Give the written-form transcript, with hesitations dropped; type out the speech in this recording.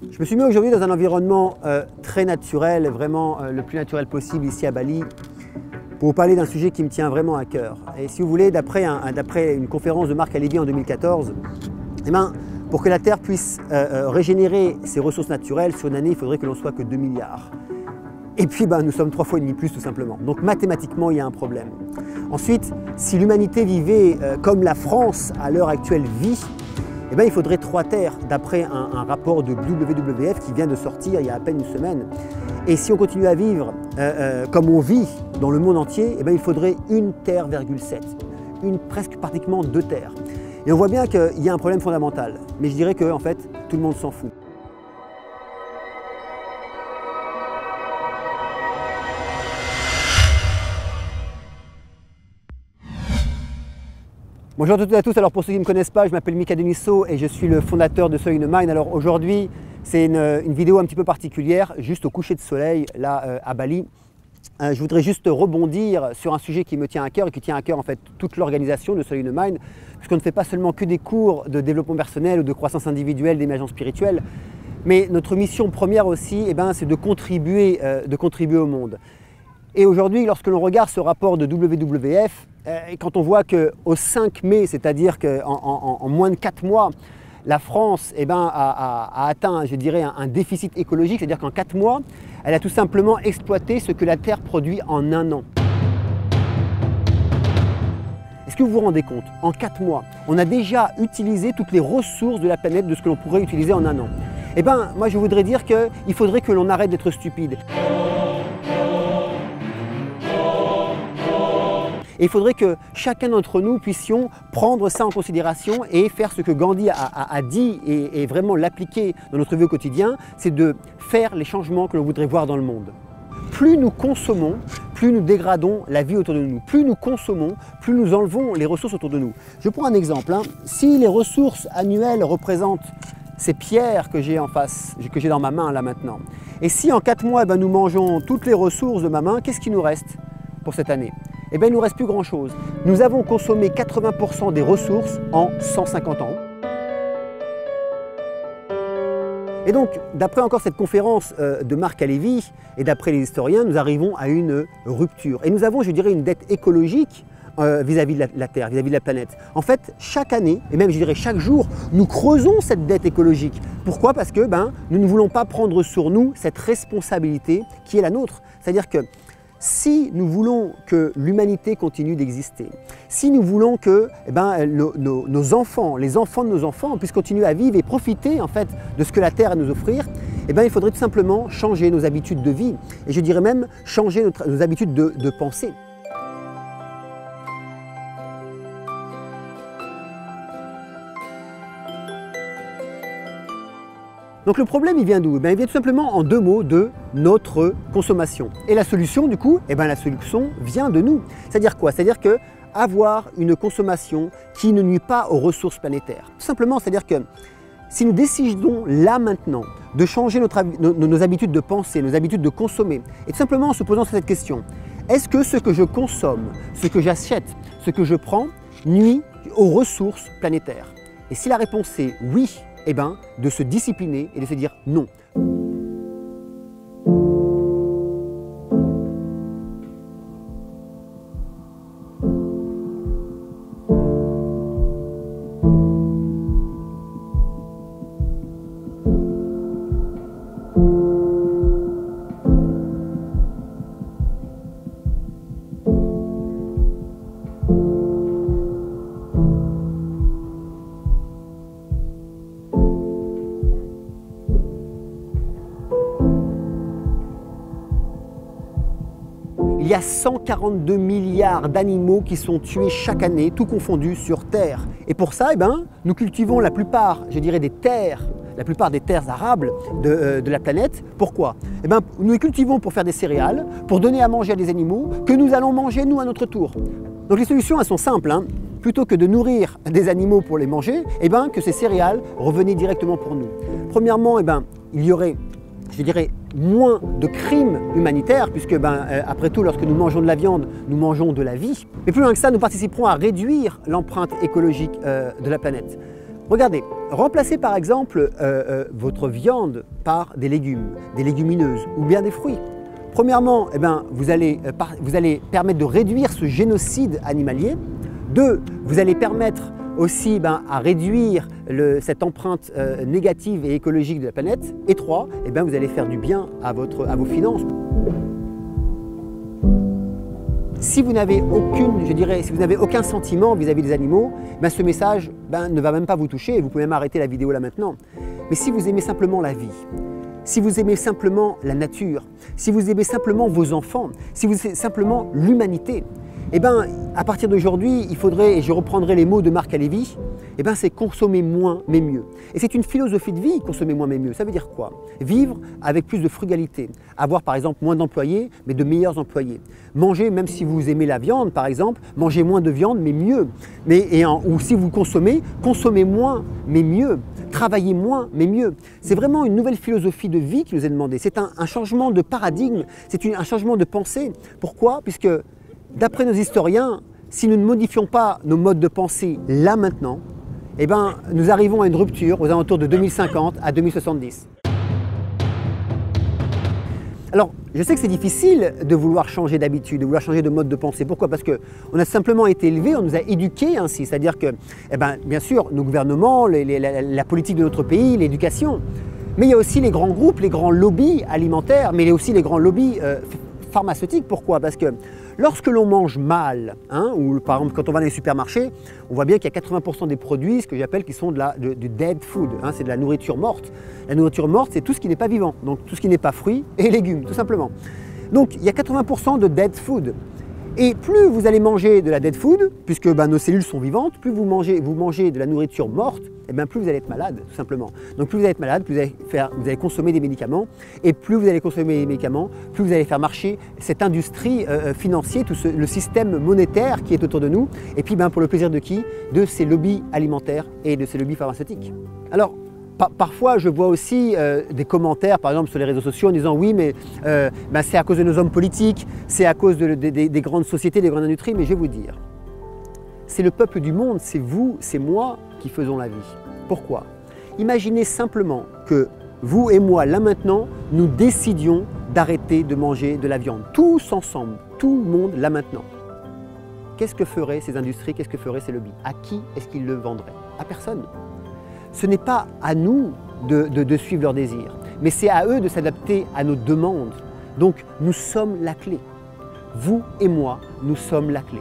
Je me suis mis aujourd'hui dans un environnement très naturel, vraiment le plus naturel possible ici à Bali, pour vous parler d'un sujet qui me tient vraiment à cœur. Et si vous voulez, d'après une conférence de Marc Alevi en 2014, eh ben, pour que la Terre puisse régénérer ses ressources naturelles, sur une année, il faudrait que l'on soit que 2 milliards. Et puis nous sommes 3 fois et demi plus tout simplement. Donc mathématiquement, il y a un problème. Ensuite, si l'humanité vivait comme la France à l'heure actuelle vit, eh bien, il faudrait 3 terres, d'après un rapport de WWF qui vient de sortir il y a à peine une semaine. Et si on continue à vivre comme on vit dans le monde entier, eh bien, il faudrait 1 terre,7, presque pratiquement 2 terres. Et on voit bien qu'il y a un problème fondamental. Mais je dirais que en fait, tout le monde s'en fout. Bonjour à toutes et à tous, alors pour ceux qui ne me connaissent pas, je m'appelle Mika Deniso et je suis le fondateur de Soil in the Mind. Alors aujourd'hui, c'est une vidéo un petit peu particulière, juste au coucher de soleil, là à Bali. Je voudrais juste rebondir sur un sujet qui me tient à cœur et qui tient à cœur en fait toute l'organisation de Soil in the Mind, puisqu'on ne fait pas seulement que des cours de développement personnel ou de croissance individuelle, d'émergence spirituelle, mais notre mission première aussi, c'est de contribuer au monde. Et aujourd'hui, lorsque l'on regarde ce rapport de WWF, quand on voit qu'au 5 mai, c'est-à-dire qu'en moins de 4 mois, la France a atteint, je dirais, un déficit écologique, c'est-à-dire qu'en 4 mois, elle a tout simplement exploité ce que la Terre produit en 1 an. Est-ce que vous vous rendez compte? En 4 mois, on a déjà utilisé toutes les ressources de la planète de ce que l'on pourrait utiliser en 1 an. Moi je voudrais dire qu'il faudrait que l'on arrête d'être stupide. Et il faudrait que chacun d'entre nous puissions prendre ça en considération et faire ce que Gandhi a dit et vraiment l'appliquer dans notre vie au quotidien, c'est de faire les changements que l'on voudrait voir dans le monde. Plus nous consommons, plus nous dégradons la vie autour de nous. Plus nous consommons, plus nous enlevons les ressources autour de nous. Je prends un exemple. Si les ressources annuelles représentent ces pierres que j'ai en face, que j'ai dans ma main là maintenant, et si en 4 mois nous mangeons toutes les ressources de ma main, qu'est-ce qui nous reste pour cette année? Il ne nous reste plus grand-chose. Nous avons consommé 80% des ressources en 150 ans. Et donc, d'après encore cette conférence de Marc Alevi et d'après les historiens, nous arrivons à une rupture. Et nous avons, je dirais, une dette écologique vis-à-vis de la Terre, vis-à-vis de la planète. En fait, chaque année, et même je dirais chaque jour, nous creusons cette dette écologique. Pourquoi? Parce que nous ne voulons pas prendre sur nous cette responsabilité qui est la nôtre. C'est-à-dire que si nous voulons que l'humanité continue d'exister, si nous voulons que nos enfants, les enfants de nos enfants puissent continuer à vivre et profiter en fait de ce que la Terre a à nous offrir, il faudrait tout simplement changer nos habitudes de vie et je dirais même changer nos habitudes de pensée. Donc le problème, il vient d'où? Il vient tout simplement en 2 mots de notre consommation. Et la solution, du coup, la solution vient de nous. C'est-à-dire quoi? C'est-à-dire qu'avoir une consommation qui ne nuit pas aux ressources planétaires. Tout simplement, c'est-à-dire que si nous décidons là maintenant de changer nos habitudes de penser, nos habitudes de consommer, et tout simplement en se posant cette question, est-ce que ce que je consomme, ce que j'achète, ce que je prends, nuit aux ressources planétaires? Et si la réponse est oui, de se discipliner et de se dire non. Il y a 142 milliards d'animaux qui sont tués chaque année, tout confondu, sur Terre. Et pour ça, nous cultivons la plupart, je dirais, des terres arables de la planète. Pourquoi? Nous les cultivons pour faire des céréales, pour donner à manger à des animaux, que nous allons manger, nous, à notre tour. Donc les solutions, elles sont simples. Plutôt que de nourrir des animaux pour les manger, que ces céréales revenaient directement pour nous. Premièrement, il y aurait, je dirais, moins de crimes humanitaires, puisque après tout, lorsque nous mangeons de la viande, nous mangeons de la vie. Mais plus loin que ça, nous participerons à réduire l'empreinte écologique de la planète. Regardez, remplacez par exemple votre viande par des légumes, des légumineuses ou bien des fruits. Premièrement, eh bien, vous allez permettre de réduire ce génocide animalier. 2, vous allez permettre aussi à réduire cette empreinte négative et écologique de la planète. Et 3, eh bien, vous allez faire du bien à vos finances. Si vous n'avez aucun sentiment vis-à-vis des animaux, ce message ne va même pas vous toucher et vous pouvez même arrêter la vidéo là maintenant. Mais si vous aimez simplement la vie, si vous aimez simplement la nature, si vous aimez simplement vos enfants, si vous aimez simplement l'humanité, à partir d'aujourd'hui, il faudrait, et je reprendrai les mots de Marc Alévi, c'est consommer moins mais mieux. Et c'est une philosophie de vie, consommer moins mais mieux. Ça veut dire quoi? Vivre avec plus de frugalité, avoir par exemple moins d'employés mais de meilleurs employés. Manger, même si vous aimez la viande par exemple, manger moins de viande mais mieux. Ou si vous consommez moins mais mieux. Travailler moins mais mieux. C'est vraiment une nouvelle philosophie de vie qui nous est demandée. C'est un changement de paradigme, c'est un changement de pensée. Pourquoi? Puisque d'après nos historiens, si nous ne modifions pas nos modes de pensée là maintenant, nous arrivons à une rupture aux alentours de 2050 à 2070. Alors, je sais que c'est difficile de vouloir changer d'habitude, de vouloir changer de mode de pensée. Pourquoi? Parce qu'on a simplement été élevés, on nous a éduqués ainsi. C'est-à-dire que, bien sûr, nos gouvernements, la politique de notre pays, l'éducation, mais il y a aussi les grands groupes, les grands lobbies alimentaires, mais il y a aussi les grands lobbies pharmaceutiques. Pourquoi? Parce que lorsque l'on mange mal, ou par exemple quand on va dans les supermarchés, on voit bien qu'il y a 80% des produits, ce que j'appelle qui sont du dead food, c'est de la nourriture morte. La nourriture morte, c'est tout ce qui n'est pas vivant, donc tout ce qui n'est pas fruits et légumes, tout simplement. Donc il y a 80% de dead food. Et plus vous allez manger de la dead food, puisque nos cellules sont vivantes, plus vous mangez de la nourriture morte, plus vous allez être malade, tout simplement. Donc plus vous allez être malade, plus vous allez consommer des médicaments, et plus vous allez consommer des médicaments, plus vous allez faire marcher cette industrie financière, le système monétaire qui est autour de nous, et puis pour le plaisir de qui? De ces lobbies alimentaires et de ces lobbies pharmaceutiques. Alors, parfois, je vois aussi des commentaires, par exemple sur les réseaux sociaux, en disant oui, mais c'est à cause de nos hommes politiques, c'est à cause des grandes sociétés, des grandes industries. Mais je vais vous dire, c'est le peuple du monde, c'est vous, c'est moi qui faisons la vie. Pourquoi? Imaginez simplement que vous et moi, là maintenant, nous décidions d'arrêter de manger de la viande, tous ensemble, tout le monde, là maintenant. Qu'est-ce que feraient ces industries, qu'est-ce que feraient ces lobbies? À qui est-ce qu'ils le vendraient? À personne. Ce n'est pas à nous de suivre leurs désirs, mais c'est à eux de s'adapter à nos demandes. Donc nous sommes la clé. Vous et moi, nous sommes la clé.